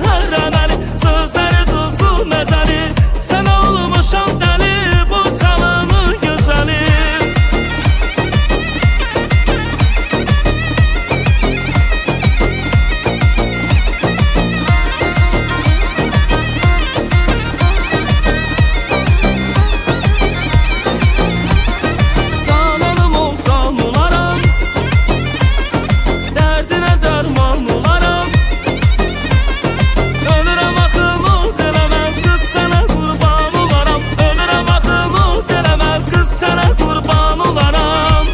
hər əməli, sözləri duzlu məzəli. Sən olmuşam dəli, bu çalının gözəli. Cananım olsan olaram, dərdinə dərman olaram. Ölürəm axımız eləmən, qız sənə qurban olaram. Ölürəm axımız eləmən, qız sənə qurban olaram.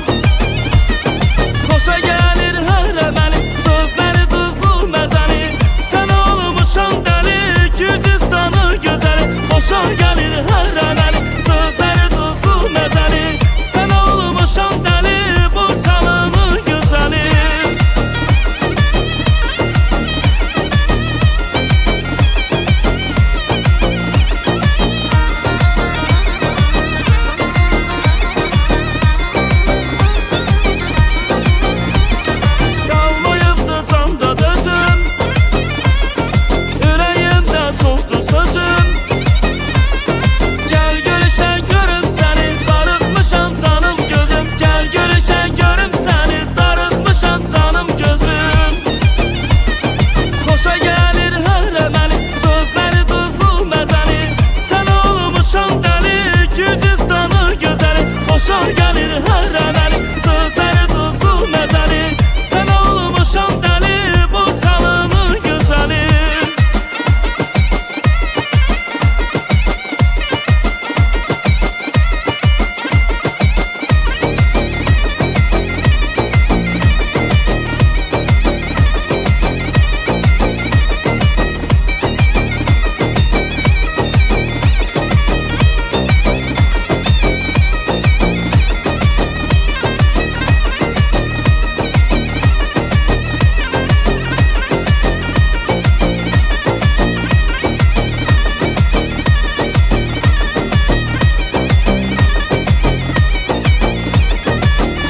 Xoşa gəlir hər əməli, sözləri duzlu məzəli. Sən olmuşam dəli, Gürcüstanı gözəli. Xoşa gəlir hər əməli, sözləri duzlu məzəli. Sən olmuşam dəli, bu çalının gözəli. Qalmayıbdı canda dözüm, ürəyimdə soxdu sözüm. Gəl görüşən görüm səni, darıxmışam canım gözüm. Gəl görüşən görüm səni, darıxmışam canım gözüm. Xoşa gəlir hər əməli, sözləri duzlu məzəli. Sən olmuşam dəli, Gürcüstanı gözəli. Xoşa gəlir hər əməli, sözləri duzlu məzəli. Sən olmuşam dəli, bu çalının gözəli.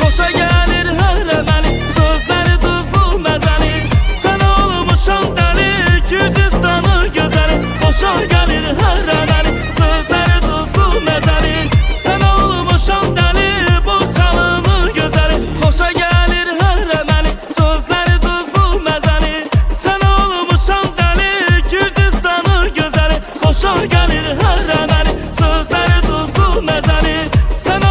Xoşa gəlir hər əməli, sözləri duzlu məzəli. Sən olmuşam dəli, Gürcüstanı gözəli. Xoşa gəlir hər əməli, sözləri duzlu məzəli. Sən olmuşam dəli, bu çalının gözəli. Xoşa gəlir hər əməli, sözləri duzlu məzəli. Sən olmuşam dəli, Gürcüstanı gözəli. Xoşa gəlir hər əməli, sözləri duzlu məzəli. Sən